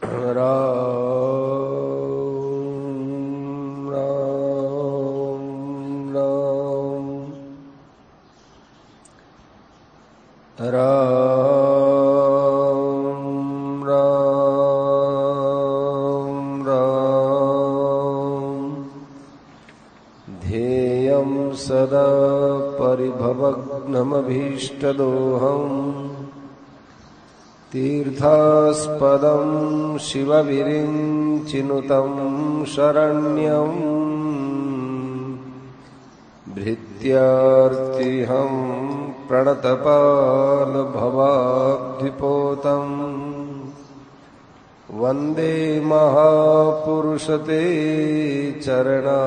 राम राम राम राम राम राम ध्येयं सदा परिभवग्नमभीष्टदोहम् तीर्थास्पदं शिवविरिञ्चिनुतं शरण्यं भृत्यार्तिहं प्रणतपालभवाब्धिपोतं वन्दे महापुरुषते चरणारविन्दम्।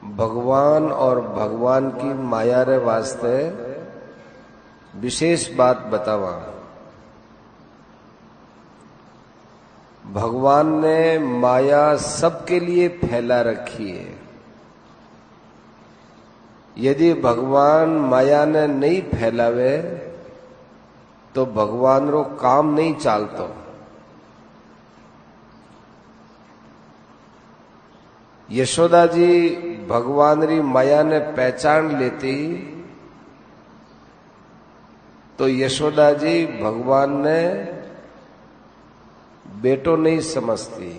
भगवान और भगवान की माया रे वास्ते विशेष बात बतावा। भगवान ने माया सबके लिए फैला रखी है। यदि भगवान माया ने नहीं फैलावे तो भगवान रो काम नहीं चालतो। यशोदा जी भगवान री माया ने पहचान लेती तो यशोदा जी भगवान ने बेटो नहीं समझती।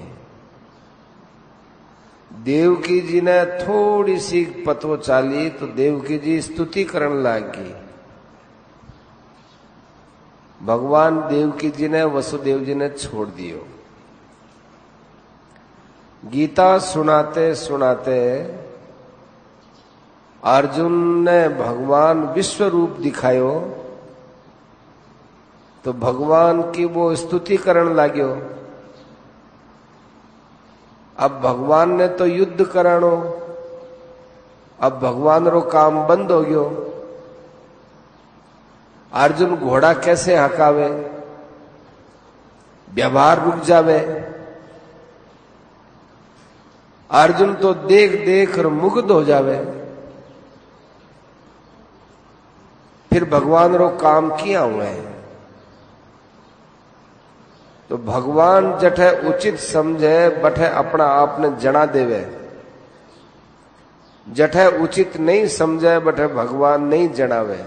देवकी जी ने थोड़ी सी पतो चाली तो देवकी जी स्तुति करने लगी। भगवान देवकी जी ने वसुदेव जी ने छोड़ दियो। गीता सुनाते सुनाते अर्जुन ने भगवान विश्व रूप दिखायो तो भगवान की वो स्तुति करने लाग्यो। अब भगवान ने तो युद्ध करानो, अब भगवान रो काम बंद हो गयो। अर्जुन घोड़ा कैसे हकावे, व्यवहार रुक जावे। अर्जुन तो देख देख कर मुग्ध हो जावे। फिर भगवान रो काम किया हुआ है। तो भगवान जठे उचित समझे बठे अपना आप ने जना देवे। जठे उचित नहीं समझे बठे भगवान नहीं जनावे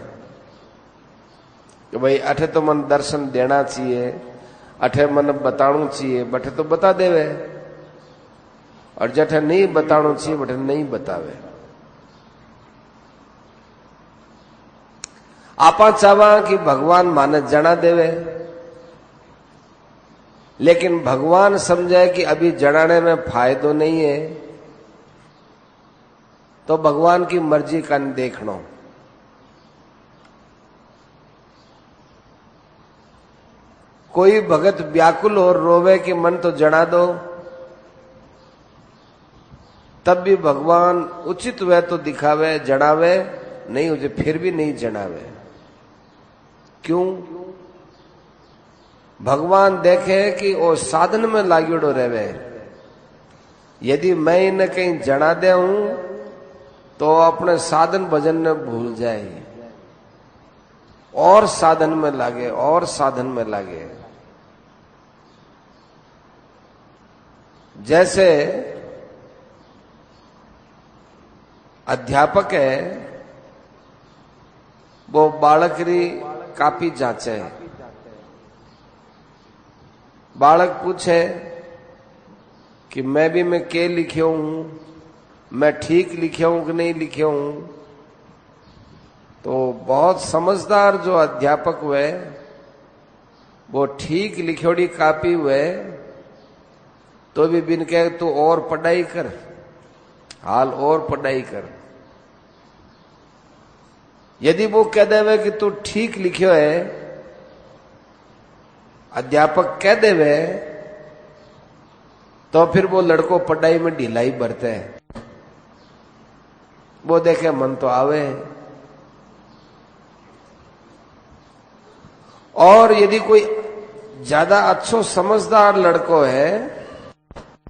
कि भाई अठे तो मन दर्शन देना चाहिए, अठे मन बताणु चाहिए, बठे तो बता देवे। और जठे नहीं बताणु चाहिए बठे नहीं बतावे। आपा चावा कि भगवान माने जना देवे, लेकिन भगवान समझे कि अभी जनाने में फायदो नहीं है तो भगवान की मर्जी का देखनो। कोई भगत व्याकुल और रोवे कि मन तो जना दो, तब भी भगवान उचित वे तो दिखावे, जनावे, नहीं मुझे फिर भी नहीं जनावे। क्यों? भगवान देखे कि वो साधन में लागेड़ो रहे। यदि मैं इन्हें कहीं जना दे हूं तो अपने साधन भजन में भूल जाए और साधन में लागे और साधन में लागे। जैसे अध्यापक है, वो बालक री कापी जांचे। बालक पूछे कि मैं के लिखियो हूं, मैं ठीक लिखियो हूं कि नहीं लिखियो हूं। तो बहुत समझदार जो अध्यापक हुए वो ठीक लिखोड़ी कापी हुए तो भी बिन कहे तू और पढ़ाई कर, हाल और पढ़ाई कर। यदि वो कह देवे कि तू ठीक लिखियो है, अध्यापक कह देवे, तो फिर वो लड़को पढ़ाई में ढिलाई बरते है। वो देखे मन तो आवे। और यदि कोई ज्यादा अच्छो समझदार लड़को है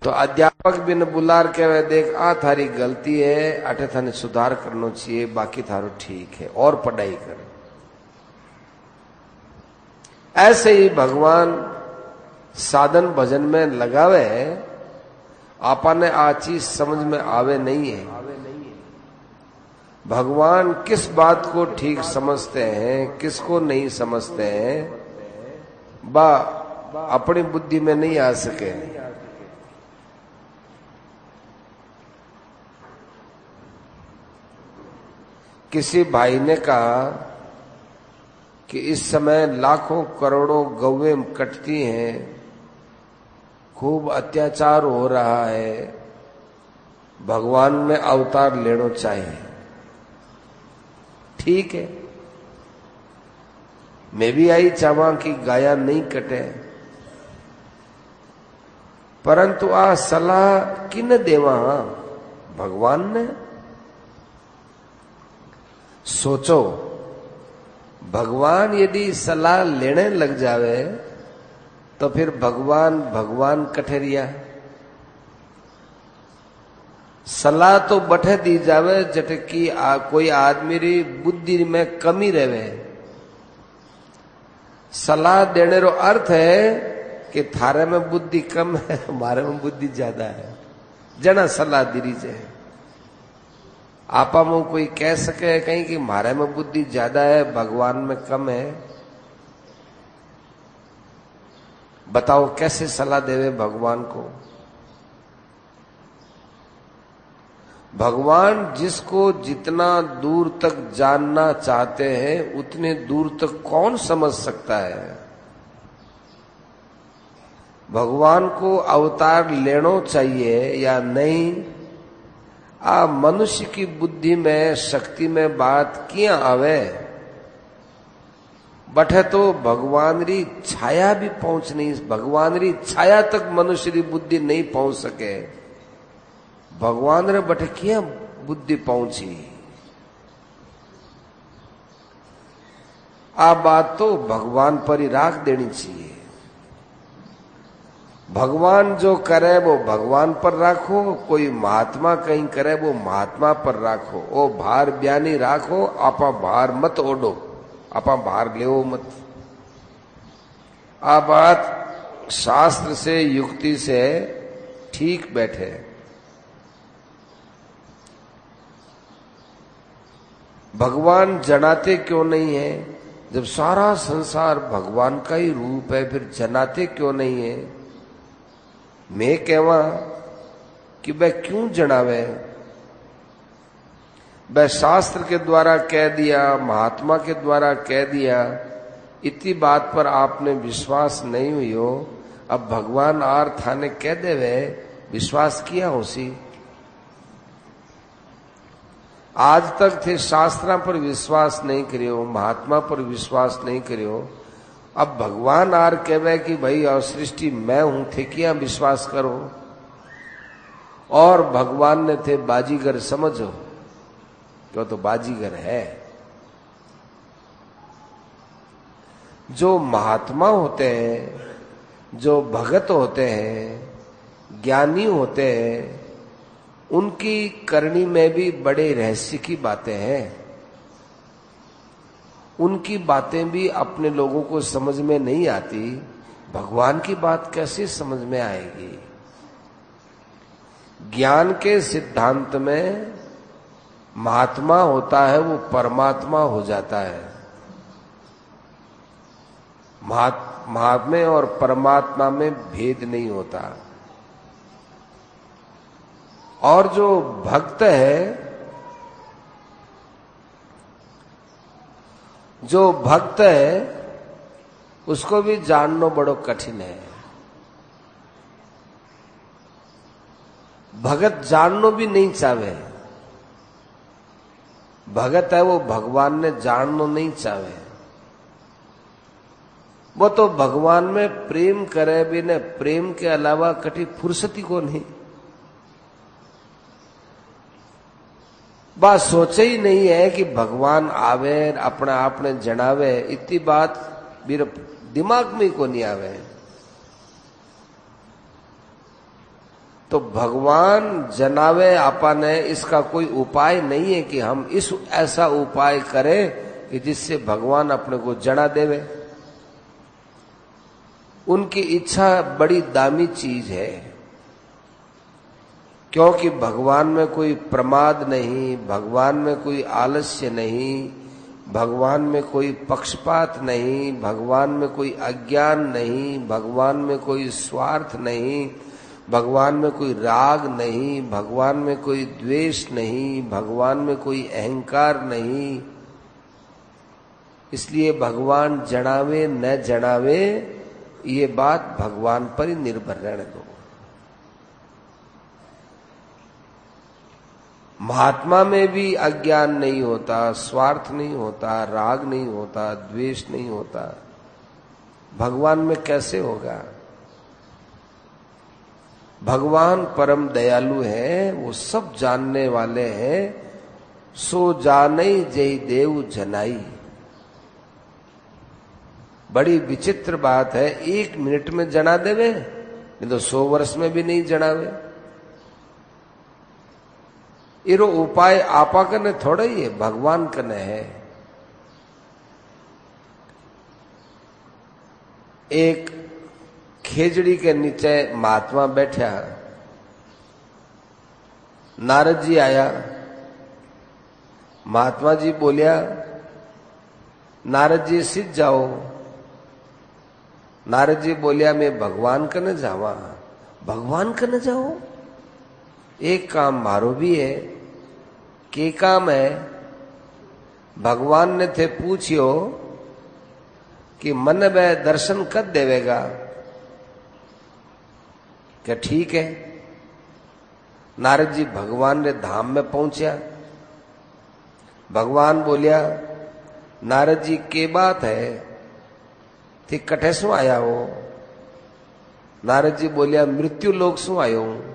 तो अध्यापक भी ने बुलार के देख आ थारी गलती है, अटे थाने सुधार करना चाहिए, बाकी थारो ठीक है और पढ़ाई कर। ऐसे ही भगवान साधन भजन में लगावे, आपा ने आ चीज समझ में आवे नहीं है। भगवान किस बात को ठीक समझते हैं, किसको नहीं समझते हैं, बा अपनी बुद्धि में नहीं आ सके। किसी भाई ने कहा कि इस समय लाखों करोड़ों गौवें कटती हैं, खूब अत्याचार हो रहा है, भगवान ने अवतार लेना चाहिए। ठीक है, मैं भी आई चाहवा कि गाया नहीं कटे, परंतु आ सलाह किन देवा? भगवान ने। सोचो, भगवान यदि सलाह लेने लग जावे तो फिर भगवान कठेरिया। सलाह तो बठे दी जावे जटे की कोई आदमी री बुद्धि में कमी रहे। सलाह देने रो अर्थ है कि थारे में बुद्धि कम है, हमारे में बुद्धि ज्यादा है, जना सलाह दी जाए। आपा में कोई कह सके कहीं कि हमारे में बुद्धि ज्यादा है, भगवान में कम है? बताओ कैसे सलाह देवे भगवान को? भगवान जिसको जितना दूर तक जानना चाहते हैं उतने दूर तक कौन समझ सकता है? भगवान को अवतार लेना चाहिए या नहीं, मनुष्य की बुद्धि में शक्ति में बात किया आवे, बठे तो भगवान री छाया भी पहुंच नहीं, भगवान री छाया तक मनुष्य री बुद्धि नहीं पहुंच सके। भगवान रे बठे किया बुद्धि पहुंची? आ बात तो भगवान पर ही राख देनी चाहिए। भगवान जो करे वो भगवान पर राखो, कोई महात्मा कहीं करे वो महात्मा पर राखो, ओ भार ब्यानी राखो, आपा भार मत ओडो, आपा भार लेवो मत। आ बात शास्त्र से युक्ति से ठीक बैठे। भगवान जनाते क्यों नहीं है? जब सारा संसार भगवान का ही रूप है, फिर जनाते क्यों नहीं है? मैं कहवा कि वह क्यों जनावे? वह शास्त्र के द्वारा कह दिया, महात्मा के द्वारा कह दिया, इतनी बात पर आपने विश्वास नहीं हुई हो, अब भगवान आर थाने कह देवे विश्वास किया होसी। आज तक थे शास्त्रा पर विश्वास नहीं करियो, महात्मा पर विश्वास नहीं करियो, अब भगवान आर कहवे कि भाई और सृष्टि मैं हूं, थे क्या विश्वास करो? और भगवान ने थे बाजीगर समझो, क्यों तो बाजीगर है। जो महात्मा होते हैं, जो भगत होते हैं, ज्ञानी होते हैं, उनकी करनी में भी बड़े रहस्य की बातें हैं। उनकी बातें भी अपने लोगों को समझ में नहीं आती, भगवान की बात कैसे समझ में आएगी? ज्ञान के सिद्धांत में महात्मा होता है वो परमात्मा हो जाता है। महात्मा और परमात्मा में भेद नहीं होता। और जो भक्त है, जो भक्त है उसको भी जानना बड़ो कठिन है। भगत जानना भी नहीं चाहे। भगत है वो भगवान ने जानना नहीं चाहे। वो तो भगवान में प्रेम करे भी ने, प्रेम के अलावा कटी फुर्सती को नहीं। बात सोचे ही नहीं है कि भगवान आवे अपने आप ने जनावे, इतनी बात मेरे दिमाग में को नहीं आवे। तो भगवान जनावे आपने, इसका कोई उपाय नहीं है कि हम इस ऐसा उपाय करें कि जिससे भगवान अपने को जना देवे। उनकी इच्छा बड़ी दामी चीज है, क्योंकि भगवान में कोई प्रमाद नहीं, भगवान में कोई आलस्य नहीं, भगवान में कोई पक्षपात नहीं, भगवान में कोई अज्ञान नहीं, भगवान में कोई स्वार्थ नहीं, भगवान में कोई राग नहीं, भगवान में कोई द्वेष नहीं, भगवान में कोई अहंकार नहीं। इसलिए भगवान जनावे न जनावे ये बात भगवान पर ही निर्भर रहने दो। महात्मा में भी अज्ञान नहीं होता, स्वार्थ नहीं होता, राग नहीं होता, द्वेष नहीं होता, भगवान में कैसे होगा? भगवान परम दयालु है, वो सब जानने वाले हैं। सो जानई जय देव जनाई। बड़ी विचित्र बात है, 1 मिनट में जना देवे, नहीं तो 100 वर्ष में भी नहीं जनावे। इरो उपाय आपा कने थोड़े ही है, भगवान कने है। एक खेजड़ी के नीचे महात्मा बैठा, नारद जी आया, महात्मा जी बोलिया, नारद जी सिद्ध जाओ। नारद जी बोलिया, मैं भगवान कने जावा। भगवान कने जाओ? एक काम मारो भी है। के काम है? भगवान ने थे पूछियो कि मन में दर्शन कद देवेगा? क्या ठीक है। नारद जी भगवान ने धाम में पहुंचा। भगवान बोलिया, नारद जी के बात है थी, कठे शू आया हो? नारद जी बोलिया, मृत्यु लोक शू आयो हूं।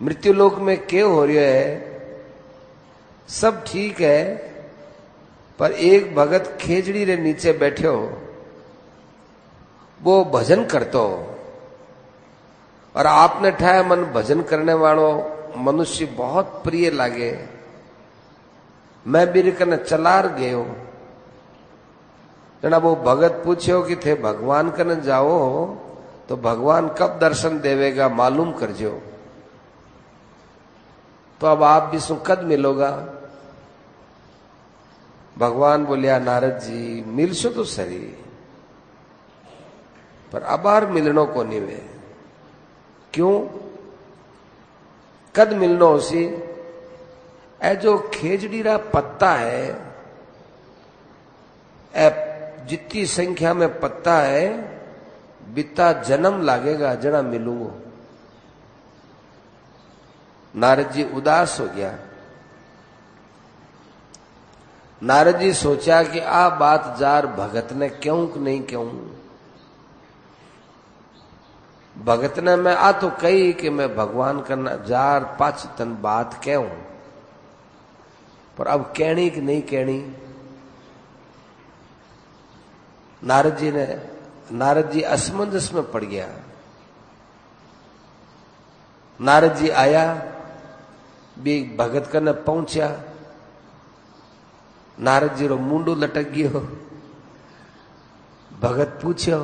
मृत्यु लोक में क्या हो रहा है? सब ठीक है, पर एक भगत खेजड़ी रे नीचे बैठे हो, वो भजन करतो, और आपने ठाया मन भजन करने वालों मनुष्य बहुत प्रिय लागे। मैं भी कने चलार गयो। जना वो भगत पूछो कि थे भगवान कने जाओ तो भगवान कब दर्शन देवेगा मालूम करजो। तो अब आप भी सुखद मिलोगा। भगवान बोलिया, नारद जी मिलशो तो सही, पर अबार मिलनो को नहीं वे। क्यों? कद मिलनो उसी? ए जो खेजड़ी रा पत्ता है, ए जितनी संख्या में पत्ता है, बिता जन्म लागेगा जना मिलूंगो। नारद जी उदास हो गया। नारद जी सोचा कि आ बात जार भगत ने क्यों नहीं क्यों। भगत ने मैं आ तो कही कि मैं भगवान करना जार पाच तन बात क्यों, पर अब कहनी कि नहीं कहनी। नारद जी असमंजस में पड़ गया। नारद जी आया, भी भगत कने पहुंचा। नारद जी रो मुंडू लटक गयो। भगत पूछो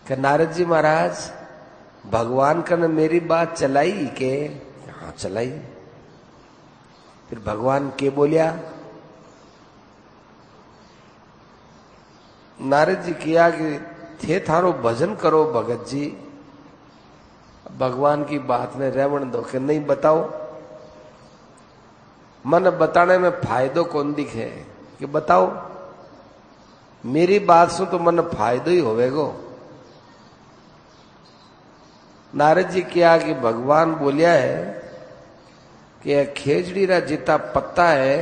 कि नारद जी महाराज भगवान कने मेरी बात चलाई के? हाँ चलाई। फिर भगवान के बोलिया? नारद जी किया कि थे थारो भजन करो भगत जी। भगवान की बात ने रेवण दो कि नहीं बताओ। मन बताने में फायदो कौन दिखे कि बताओ। मेरी बात सुन तो मन फायदो ही होवेगो। नारद जी किया कि भगवान बोलिया है कि खेजड़ी रा जितना पत्ता है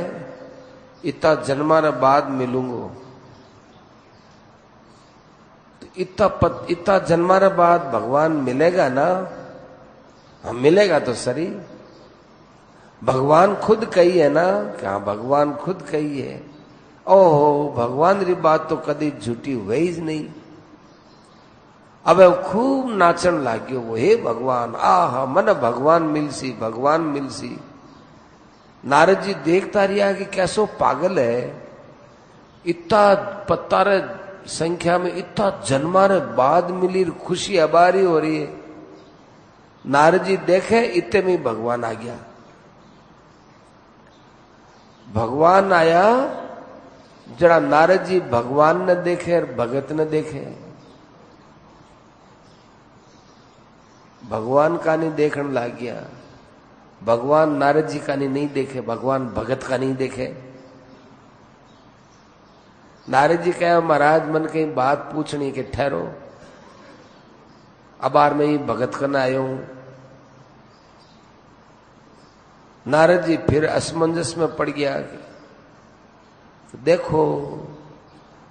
इतना जन्माना बाद मिलूंगो। इतना जन्माना बाद भगवान मिलेगा ना? हाँ मिलेगा तो सरी। भगवान खुद कही है ना? क्या भगवान खुद कही है। ओहो, भगवान री बात तो कभी झूठी हुई ही नहीं। अब खूब नाचन लाग्यो वो, हे भगवान, आहा मन भगवान मिलसी, भगवान मिलसी। नारद जी देखता रिया कि कैसो पागल है, इतना पत्ता रे संख्या में इतना जन्मा रे बाद मिली खुशी अबारी हो रही है। नारद जी देखे इतने में भगवान आ गया। भगवान आया, जरा नारद जी भगवान न देखे और भगत न देखे। भगवान का नहीं देखने लग गया। भगवान नारद जी का नहीं देखे, भगवान भगत का नहीं देखे। नारद जी कहे महाराज मन कहीं बात पूछनी के ठहरो, अब बार मैं ही भगत करना आया हूं। नारद जी फिर असमंजस में पड़ गया। देखो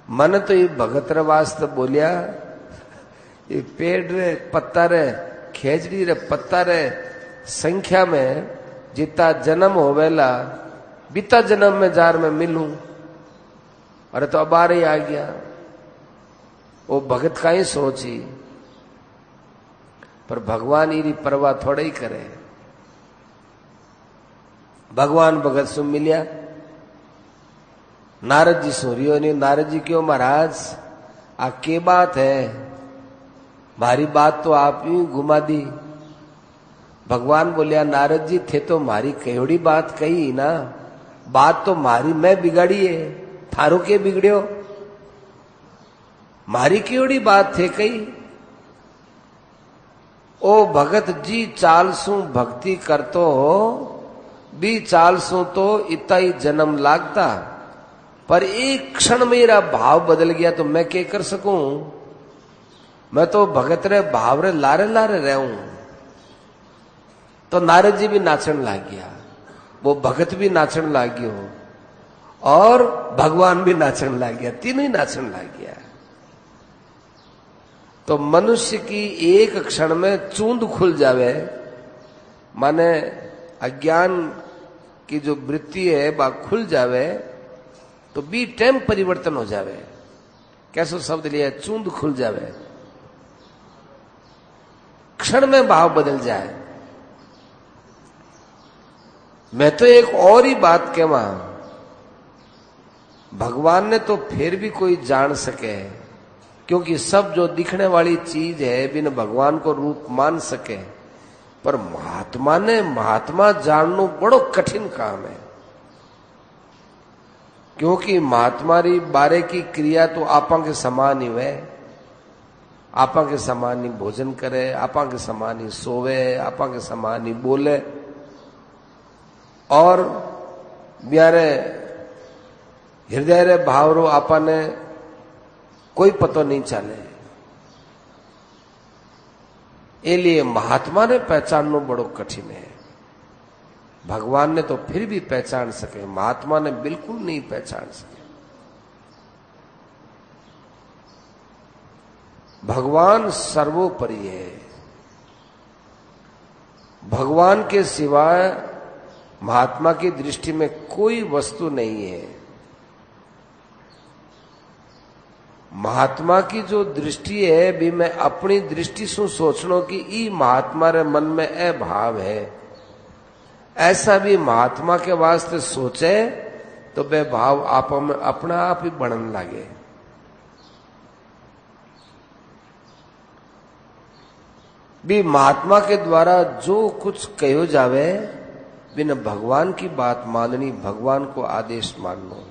मन तो ये भगत रे वास्ते बोलिया, ये पेड़ रे पत्ता रे खेजड़ी रे पत्ता रे संख्या में जितना जन्म होवेला बीता जन्म में जार में मिलूं, अरे तो अबार ही आ गया। वो भगत का ही सोची, पर भगवान इरी परवाह थोड़ा ही करे। भगवान भगत सु मिलिया, नारद जी सूर्यो ने। नारद जी क्यों महाराज आ के बात है, भारी बात तो आप ही घुमा दी। भगवान बोलिया नारद जी थे तो मारी कहोड़ी बात कही ना, बात तो मारी मैं बिगाड़ी है, थारो के बिगड़ियो, मारी केवड़ी बात थे कही। ओ भगत जी चालसू भक्ति करतो हो, बी चालसू तो इतना ही जन्म लागता, पर एक क्षण मेरा भाव बदल गया तो मैं क्या कर सकूं। मैं तो भगत रे भाव रे लारे लारे रहूं। तो नारद जी भी नाचन लाग गया, वो भगत भी नाचन लाग गयो और भगवान भी नाचन लाग गया, तीनों ही नाचन लाग गया। तो मनुष्य की एक क्षण में चूंद खुल जावे, माने अज्ञान की जो वृत्ति है वह खुल जावे, तो बी टाइम परिवर्तन हो जावे। कैसो शब्द लिया, चूंद खुल जावे, क्षण में भाव बदल जाए। मैं तो एक और ही बात कहवा, भगवान ने तो फिर भी कोई जान सके, क्योंकि सब जो दिखने वाली चीज है बिन भगवान को रूप मान सके, पर महात्मा ने महात्मा जानना बड़ो कठिन काम है। क्योंकि महात्मा री बारे की क्रिया तो आपा के समान ही है, आपा के समान ही भोजन करे, आपा के समान ही सोवे, आपा के समान ही बोले, और ब्यारे हृदय रे भाव रो आपा ने कोई पतो नहीं चले। ये लिए महात्मा ने पहचानना बड़ो कठिन है। भगवान ने तो फिर भी पहचान सके, महात्मा ने बिल्कुल नहीं पहचान सके। भगवान सर्वोपरि है। भगवान के सिवाय महात्मा की दृष्टि में कोई वस्तु नहीं है। महात्मा की जो दृष्टि है भी मैं अपनी दृष्टि से सोचनो कि ई महात्मा रे मन में ए भाव है, ऐसा भी महात्मा के वास्ते सोचे तो वे भाव आप में अपना आप ही बढ़ने लगे। भी महात्मा के द्वारा जो कुछ कहो जावे बिना भगवान की बात माननी, भगवान को आदेश मानना।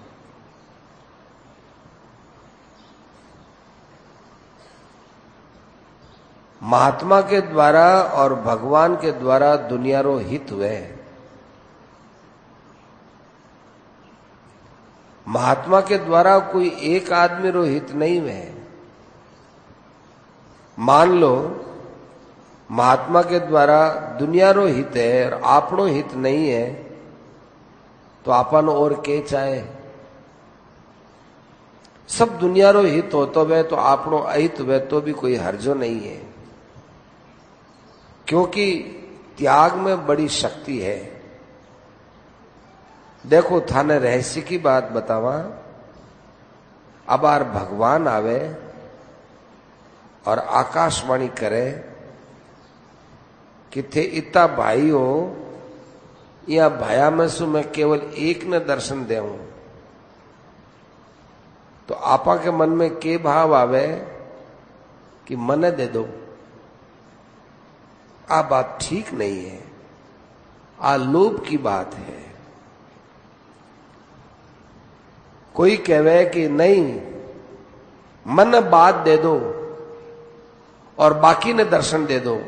महात्मा के द्वारा और भगवान के द्वारा दुनिया रो हित हुए। महात्मा के द्वारा कोई एक आदमी रो हित नहीं हुए। मान लो महात्मा के द्वारा दुनिया रो हित है और आपनो हित नहीं है, तो आपन और के चाहे। सब दुनिया रो हित हो तो वे तो आपनो अहित हुए तो भी कोई हर्जो नहीं है, क्योंकि त्याग में बड़ी शक्ति है। देखो थाने रहस्य की बात बतावा, अब आर भगवान आवे और आकाशवाणी करे कि थे इतना भाई हो या भाया में सु मैं केवल एक ने दर्शन देऊं, तो आपा के मन में के भाव आवे कि मने दे दो। आ बात ठीक नहीं है, आ लोभ की बात है। कोई कहे कि नहीं मन बात दे दो और बाकी ने दर्शन दे दो।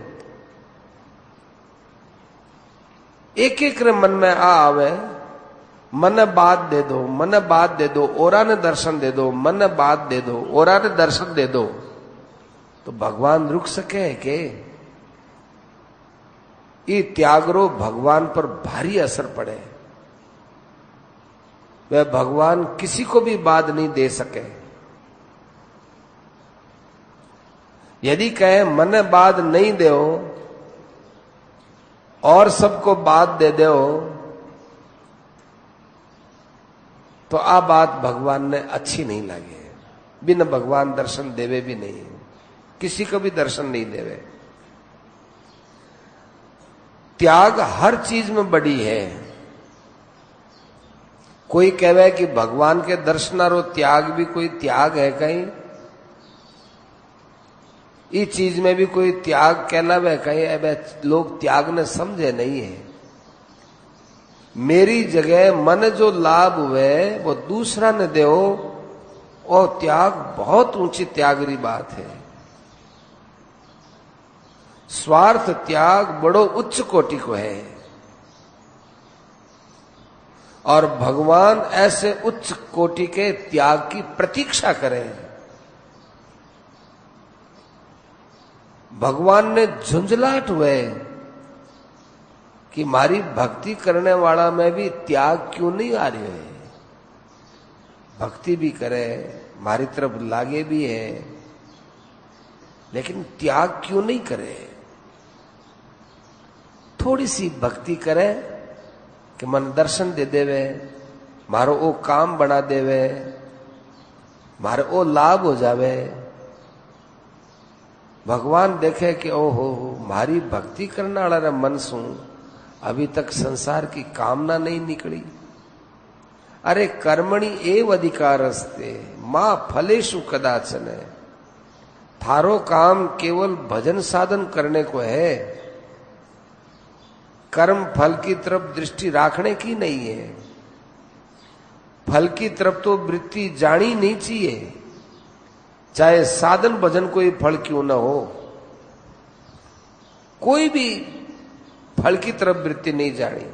एक एक रे मन में आ आवे, मन बात दे दो, मन बात दे दो, ओरा ने दर्शन दे दो, मन बात दे दो, ओरा ने दर्शन दे दो, तो भगवान रुक सके है के? ये त्यागरो भगवान पर भारी असर पड़े। वह भगवान किसी को भी बात नहीं दे सके। यदि कहे मन बात नहीं दो और सबको बात दे दो, तो आ बात भगवान ने अच्छी नहीं लगे। बिना भगवान दर्शन देवे भी नहीं, किसी को भी दर्शन नहीं देवे। त्याग हर चीज में बड़ी है। कोई कहे कि भगवान के दर्शनारो त्याग भी कोई त्याग है कहीं? इस चीज में भी कोई त्याग कहलावे कहीं? अब लोग त्याग ने समझे नहीं है। मेरी जगह मन जो लाभ हुए वो दूसरा ने दो, और त्याग बहुत ऊंची त्यागरी बात है। स्वार्थ त्याग बड़ो उच्च कोटि को है, और भगवान ऐसे उच्च कोटि के त्याग की प्रतीक्षा करें। भगवान ने झुंझलाहट हुए कि मारी भक्ति करने वाला में भी त्याग क्यों नहीं आ रही है? भक्ति भी करे, मारी तरफ लागे भी है, लेकिन त्याग क्यों नहीं करे? थोड़ी सी भक्ति करे कि मन दर्शन दे देवे, मारो ओ काम बना देवे, मारे ओ लाभ हो जावे। भगवान देखे कि ओहो मारी भक्ति करने वाला मन सु अभी तक संसार की कामना नहीं निकली। अरे कर्मणि एव अधिकारस्ते मां फलेषु कदाचन। थारो काम केवल भजन साधन करने को है, कर्म फल की तरफ दृष्टि रखने की नहीं है। फल की तरफ तो वृत्ति जानी नहीं चाहिए, चाहे साधन भजन कोई फल क्यों न हो। कोई भी फल की तरफ वृत्ति नहीं जानी।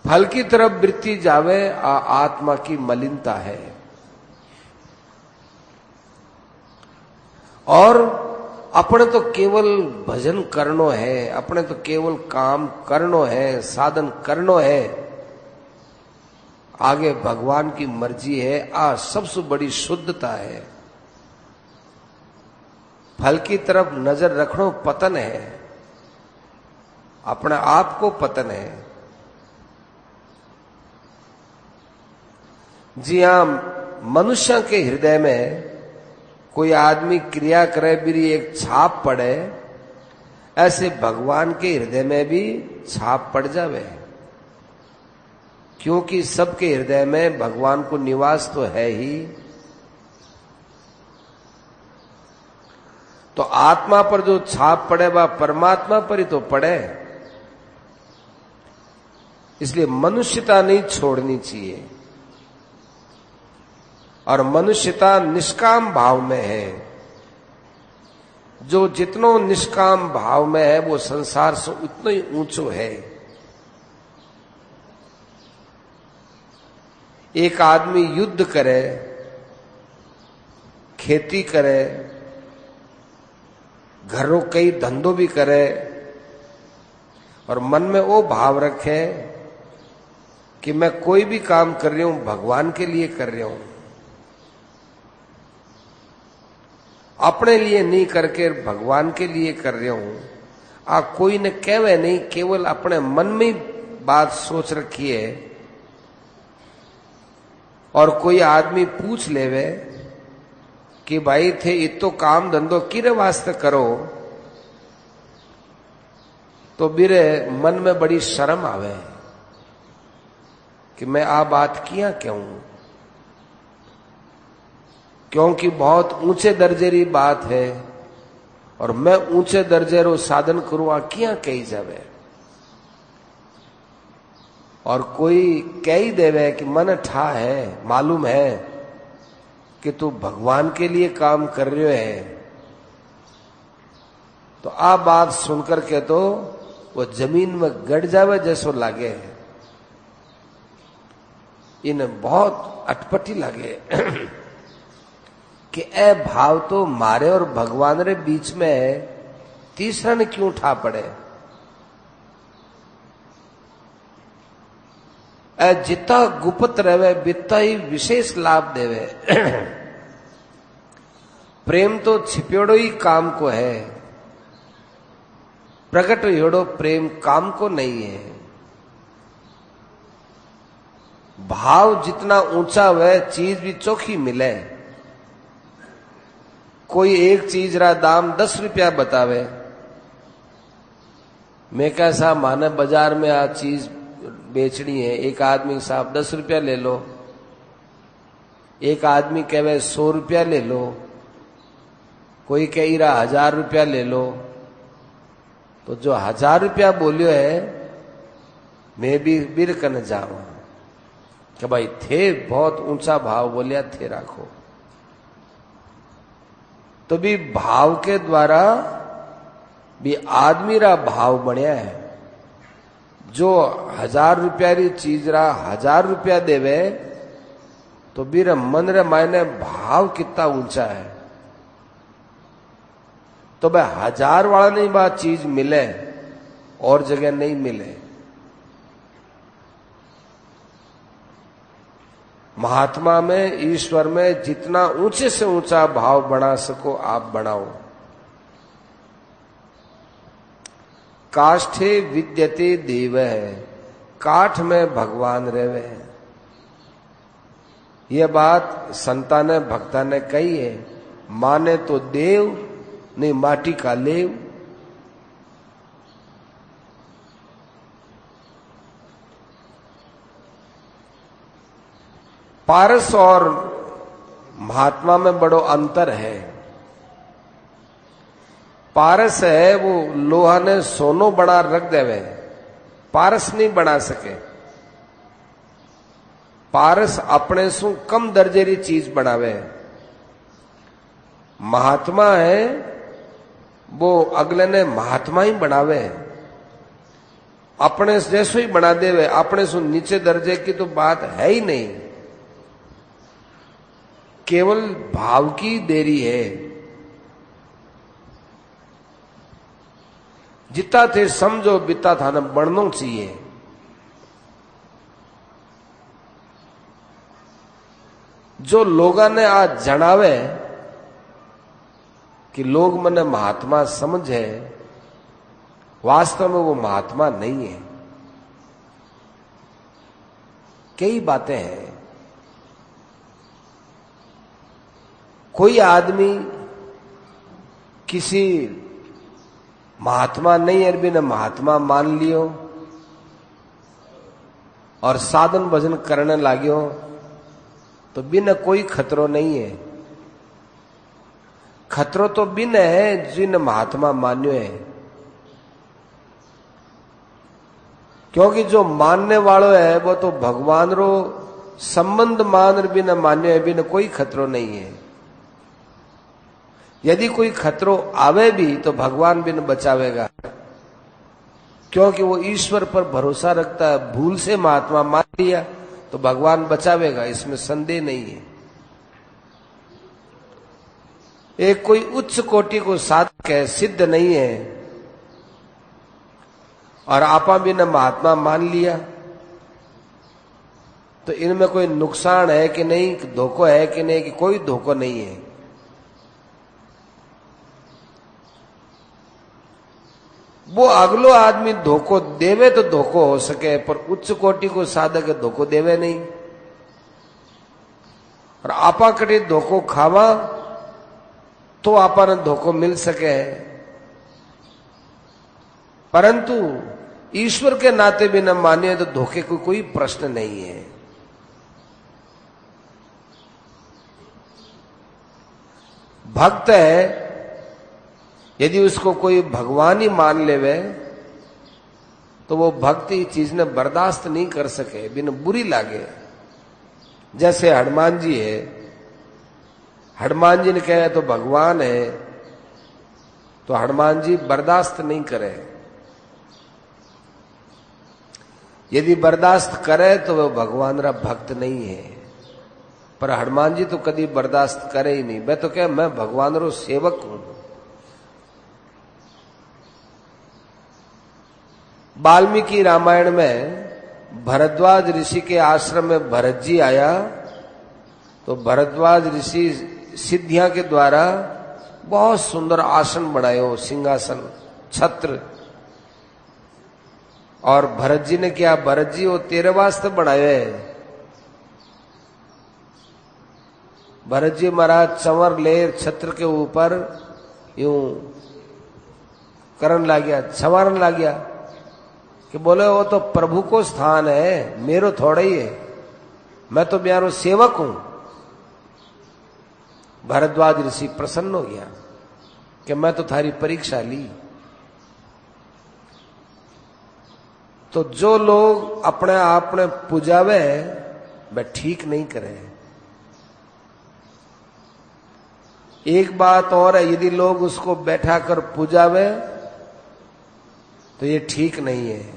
फल की तरफ वृत्ति जावे आत्मा की मलिनता है। और अपने तो केवल भजन करनो है, अपने तो केवल काम करनो है, साधन करनो है, आगे भगवान की मर्जी है। आ सबसे बड़ी शुद्धता है। फल की तरफ नजर रखनो पतन है, अपने आप को पतन है। जी हां, मनुष्य के हृदय में कोई आदमी क्रिया करे भी एक छाप पड़े, ऐसे भगवान के हृदय में भी छाप पड़ जावे। क्योंकि सबके हृदय में भगवान को निवास तो है ही। तो आत्मा पर जो छाप पड़े वह परमात्मा पर ही तो पड़े। इसलिए मनुष्यता नहीं छोड़नी चाहिए, और मनुष्यता निष्काम भाव में है। जो जितनो निष्काम भाव में है वो संसार से उतना ही ऊंचो है। एक आदमी युद्ध करे, खेती करे, घरों कई धंधों भी करे, और मन में वो भाव रखे कि मैं कोई भी काम कर रही हूं भगवान के लिए कर रही हूं, अपने लिए नहीं करके भगवान के लिए कर रही हूं। कोई ने कहवे नहीं, केवल अपने मन में ही बात सोच रखी है। और कोई आदमी पूछ लेवे कि भाई थे इतो काम धंधो किरे वास्ते करो, तो मेरे मन में बड़ी शर्म आवे कि मैं आ बात किया क्यों, क्योंकि बहुत ऊंचे दर्जे री बात है और मैं ऊंचे दर्जे रो साधन करूं आ किया कही जावे। और कोई कह ही देवे कि मन ठा है, मालूम है कि तू भगवान के लिए काम कर रहे है, तो आ बात सुनकर के तो वो जमीन में गड़ जावे जैसो लागे। इन्हें बहुत अटपटी लगे कि ए भाव तो मारे और भगवान रे बीच में तीसरा ने क्यों उठा पड़े। ए जितना गुप्त रहे बिता ही विशेष लाभ देवे। प्रेम तो छिप्योड़ो ही काम को है, प्रकट होड़ो प्रेम काम को नहीं है। भाव जितना ऊंचा वह चीज भी चोखी मिले। कोई एक चीज रा दाम 10 रुपया बतावे, मैं कैसा माने बाजार में आ चीज बेचनी है, एक आदमी साहब 10 रुपया ले लो, एक आदमी कहे 100 रुपया ले लो, कोई कह रहा 1000 रुपया ले लो। तो जो 1000 रुपया बोलियो है मैं भी बिर कन जावा कि भाई थे बहुत ऊंचा भाव बोलिया थे राखो। तो भी भाव के द्वारा भी आदमी रा भाव बनया है। जो 1000 रुपया री चीज रा 1000 रुपया देवे तो बीर मन रे मायने भाव कितना ऊंचा है। तो भाई 1000 वाला नहीं बात चीज मिले और जगह नहीं मिले। महात्मा में, ईश्वर में जितना ऊंचे से ऊंचा भाव बना सको आप बनाओ। काष्ठे विद्यते देव है, काठ में भगवान रहवे। यह बात संता ने भक्ता ने कही है। माने तो देव नहीं माटी का लेव। पारस और महात्मा में बड़ो अंतर है। पारस है वो लोहा ने सोनो बना रख देवे, पारस नहीं बना सके। पारस अपने सु कम दर्जे री चीज बनावे। महात्मा है वो अगले ने महात्मा ही बनावे, अपने जैसो ही बना देवे। अपने सु नीचे दर्जे की तो बात है ही नहीं, केवल भाव की देरी है। जितना थे समझो बिता था न बढ़ना चाहिए। जो लोगों ने आज जनावे कि लोग मने महात्मा समझे, वास्तव में वो महात्मा नहीं है। कई बातें हैं। कोई आदमी किसी महात्मा नहीं है बिना महात्मा मान लियो और साधन भजन करने लागियो तो बिना कोई खतरो नहीं है। खतरो तो बिन है जिन महात्मा मान्यो है। क्योंकि जो मानने वालों है वो तो भगवान रो संबंध मान बिना मान्यो है, बिना कोई खतरो नहीं है। यदि कोई खतरो आवे भी तो भगवान बिन बचावेगा, क्योंकि वो ईश्वर पर भरोसा रखता है। भूल से महात्मा मान लिया तो भगवान बचावेगा, इसमें संदेह नहीं है। एक कोई उच्च कोटि को साधक है, सिद्ध नहीं है, और आपा भी ने महात्मा मान लिया तो इनमें कोई नुकसान है कि नहीं, धोखो है कि नहीं, कि कोई धोखो नहीं है। वो अगलो आदमी धोखो देवे तो धोखो हो सके, पर उच्च कोटि को साधक धोखो देवे नहीं। और आपा कटे धोखो खावा तो अपन धोखो मिल सके, परंतु ईश्वर के नाते भी न माने तो धोखे को कोई प्रश्न नहीं है। भक्त है, यदि उसको कोई भगवान ही मान लेवे तो वो भक्ति चीज ने बर्दाश्त नहीं कर सके, बिन बुरी लागे। जैसे हनुमान जी है, हनुमान जी ने कहे तो भगवान है, तो हनुमान जी बर्दाश्त नहीं करे। यदि बर्दाश्त करे तो वह भगवान रा भक्त नहीं है। पर हनुमान जी तो कभी बर्दाश्त करे ही नहीं। मैं तो क्या, मैं भगवान रो सेवक हूं। वाल्मीकि रामायण में भरद्वाज ऋषि के आश्रम में भरत जी आया, तो भरद्वाज ऋषि सिद्धियां के द्वारा बहुत सुंदर आसन बनायो, सिंहासन, छत्र। और भरत जी ने क्या, भरत जी वो तेरे वास्ते बनाए है। भरत जी महाराज चंवर लेर छत्र के ऊपर यूं करन लग गया, संवारन लग गया कि बोले वो तो प्रभु को स्थान है, मेरो थोड़ा ही है, मैं तो ब्यारो सेवक हूं। भरद्वाज ऋषि प्रसन्न हो गया कि मैं तो थारी परीक्षा ली। तो जो लोग अपने आप ने पूजावे वह ठीक नहीं करे। एक बात और है, यदि लोग उसको बैठा कर पूजावे तो ये ठीक नहीं है।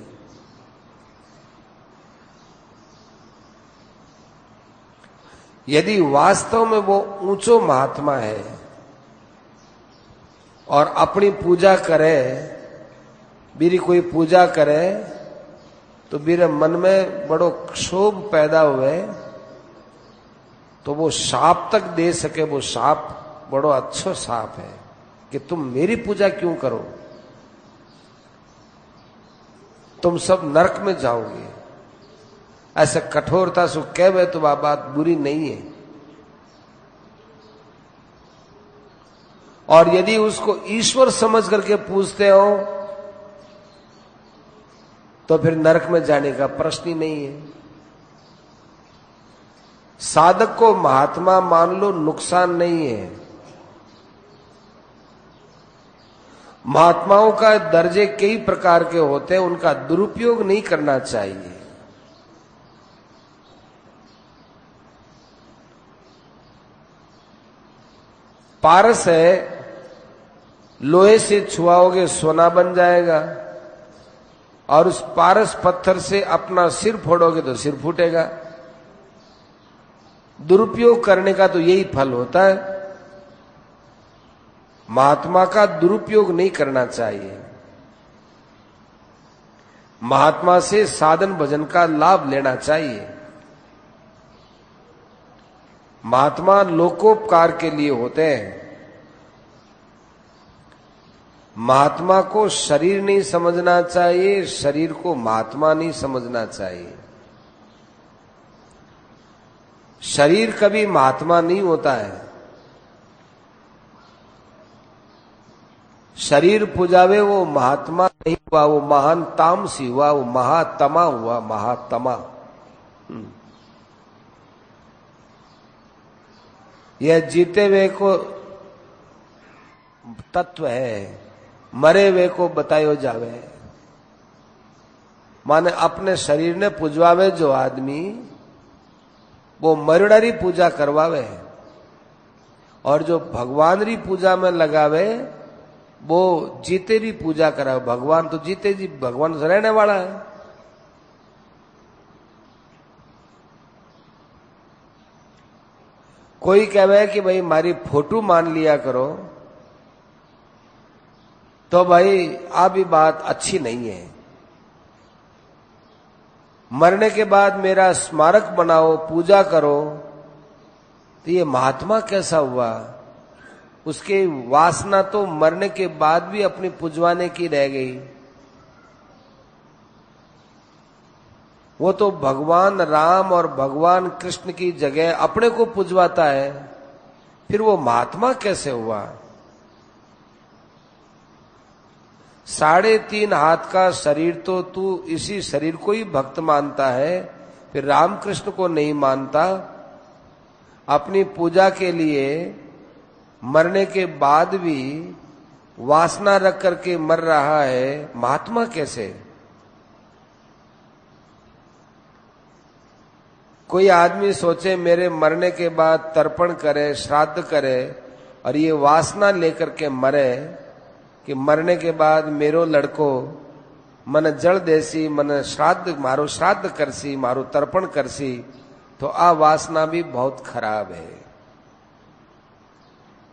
यदि वास्तव में वो ऊंचो महात्मा है और अपनी पूजा करे, मेरी कोई पूजा करे, तो मेरे मन में बड़ो क्षोभ पैदा हुए, तो वो शाप तक दे सके। वो शाप बड़ो अच्छो शाप है कि तुम मेरी पूजा क्यों करो, तुम सब नरक में जाओगे। ऐसे कठोरता से कहे तो वह बात बुरी नहीं है। और यदि उसको ईश्वर समझ करके पूजते हो तो फिर नरक में जाने का प्रश्न ही नहीं है। साधक को महात्मा मान लो, नुकसान नहीं है। महात्माओं का दर्जे कई प्रकार के होते हैं, उनका दुरुपयोग नहीं करना चाहिए। पारस है, लोहे से छुआओगे सोना बन जाएगा, और उस पारस पत्थर से अपना सिर फोड़ोगे तो सिर फूटेगा। दुरुपयोग करने का तो यही फल होता है। महात्मा का दुरुपयोग नहीं करना चाहिए। महात्मा से साधन भजन का लाभ लेना चाहिए। महात्मा लोकोपकार के लिए होते हैं। महात्मा को शरीर नहीं समझना चाहिए, शरीर को महात्मा नहीं समझना चाहिए। शरीर कभी महात्मा नहीं होता है। शरीर पुजावे वो महात्मा नहीं हुआ, वो महान तामसी हुआ, वो महात्मा हुआ, महात्मा। यह जीते हुए को तत्व है, मरे हुए को बतायो जावे। माने अपने शरीर ने पुजवावे जो आदमी, वो मरड़री पूजा करवावे, और जो भगवान री पूजा में लगावे वो जीते री पूजा करावे। भगवान तो जीते जी, भगवान से रहने वाला है। कोई कहे कि भाई मारी फोटो मान लिया करो, तो भाई आप भी बात अच्छी नहीं है। मरने के बाद मेरा स्मारक बनाओ, पूजा करो, तो ये महात्मा कैसा हुआ? उसके वासना तो मरने के बाद भी अपनी पुजवाने की रह गई। वो तो भगवान राम और भगवान कृष्ण की जगह अपने को पुजवाता है, फिर वो महात्मा कैसे हुआ? 3.5 हाथ का शरीर तो तू इसी शरीर को ही भक्त मानता है, फिर रामकृष्ण को नहीं मानता। अपनी पूजा के लिए मरने के बाद भी वासना रख करके मर रहा है, महात्मा कैसे? कोई आदमी सोचे मेरे मरने के बाद तर्पण करे, श्राद्ध करे, और ये वासना लेकर के मरे कि मरने के बाद मेरो लड़को मन जल देसी, मन श्राद्ध मारो श्राद्ध करसी, मारो तर्पण करसी, तो आ वासना भी बहुत खराब है।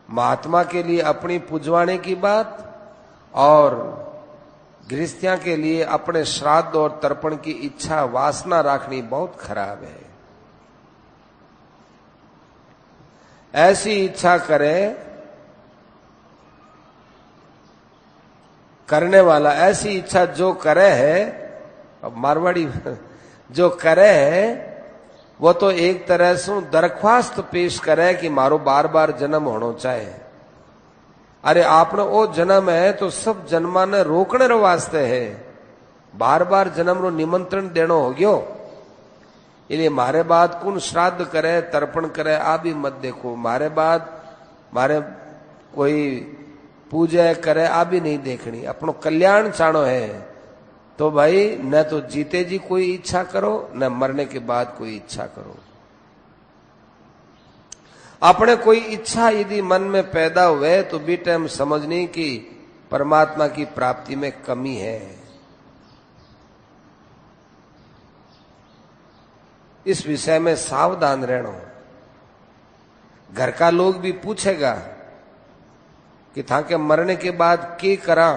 महात्मा के लिए अपनी पुजवाने की बात और गृहस्थियां के लिए अपने श्राद्ध और तर्पण की इच्छा वासना रखनी बहुत खराब है। ऐसी इच्छा करे करने वाला, ऐसी इच्छा जो करे है, अब मारवाड़ी जो करे है वो तो एक तरह से दरख्वास्त पेश करे कि मारो बार बार जन्म होना चाहे। अरे आपने वो जन्म है तो सब जन्मा ने रोकने रो वास्ते है, बार बार जन्म रो निमंत्रण देनो हो गयो। इसलिए मारे बाद कौन श्राद्ध करे तर्पण करे आ भी मत देखो, मारे बाद मारे कोई पूजा करे आ भी नहीं देखनी। अपनो कल्याण चाणो है तो भाई न तो जीते जी कोई इच्छा करो, न मरने के बाद कोई इच्छा करो। अपने कोई इच्छा यदि मन में पैदा हुए तो भी टाइम समझनी कि परमात्मा की प्राप्ति में कमी है। इस विषय में सावधान रहना। घर का लोग भी पूछेगा कि था के मरने के बाद के करा,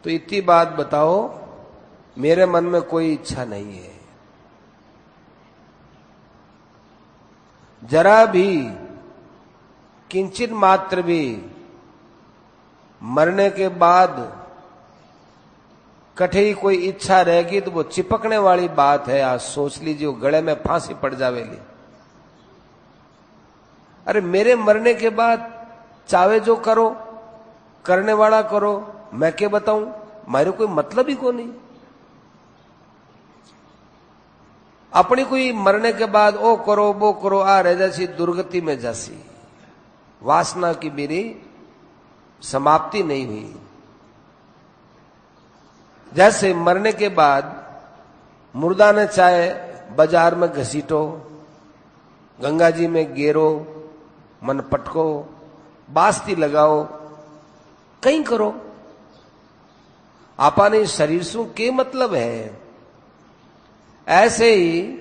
तो इतनी बात बताओ मेरे मन में कोई इच्छा नहीं है। जरा भी किंचित मात्र भी मरने के बाद कठे ही कोई इच्छा रहेगी तो वो चिपकने वाली बात है। आज सोच लीजिए गले में फांसी पड़ जावेगी। अरे मेरे मरने के बाद चाहे जो करो, करने वाला करो, मैं क्या बताऊं, मेरे कोई मतलब ही को नहीं। अपनी कोई मरने के बाद ओ करो वो करो आ रह जासी दुर्गति में जासी, वासना की मेरी समाप्ति नहीं हुई। जैसे मरने के बाद मुर्दा ने चाहे बाजार में घसीटो, गंगा जी में गेरो, मन पटको, बास्ती लगाओ, कहीं करो, आपाने शरीर सु के मतलब है। ऐसे ही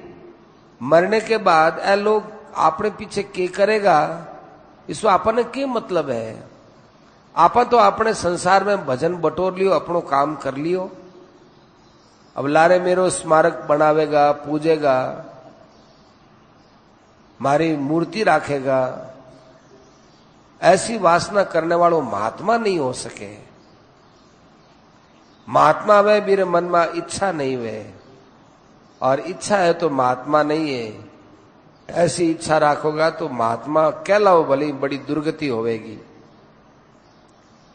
मरने के बाद ए लोग अपने पीछे के करेगा, इसको आपने के मतलब है। आपा तो अपने संसार में भजन बटोर लियो, अपनो काम कर लियो। अब लारे मेरो स्मारक बनावेगा, पूजेगा, मारी मूर्ति राखेगा, ऐसी वासना करने वालों महात्मा नहीं हो सके। महात्मा वे मेरे मन में इच्छा नहीं वे, और इच्छा है तो महात्मा नहीं है। ऐसी इच्छा रखोगा तो महात्मा कहलाओ भली बड़ी दुर्गति होवेगी।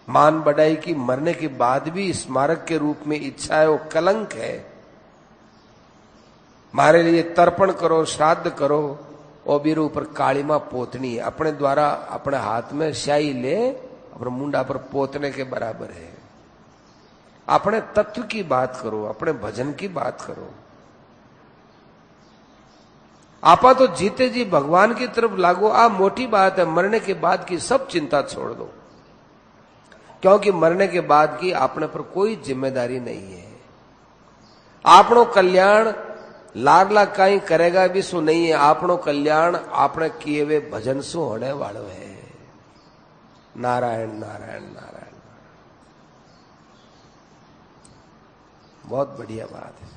मान बढ़ाई की मरने के बाद भी स्मारक के रूप में इच्छा है, वो कलंक है। मारे लिए तर्पण करो, श्राद्ध करो, और मेरे ऊपर कालीमा पोतनी, अपने द्वारा अपने हाथ में स्याही ले अपने मुंडा पर पोतने के बराबर है। अपने तत्व की बात करो, अपने भजन की बात करो। आपा तो जीते जी भगवान की तरफ लागो, आ मोटी बात है। मरने के बाद की सब चिंता छोड़ दो, क्योंकि मरने के बाद की अपने पर कोई जिम्मेदारी नहीं है। आपनो कल्याण लाडला कहीं करेगा भी सु नहीं है। आपनो कल्याण आपने किए हुए भजन सु होने वालों है। नारायण नारायण नारायण। बहुत बढ़िया बात है।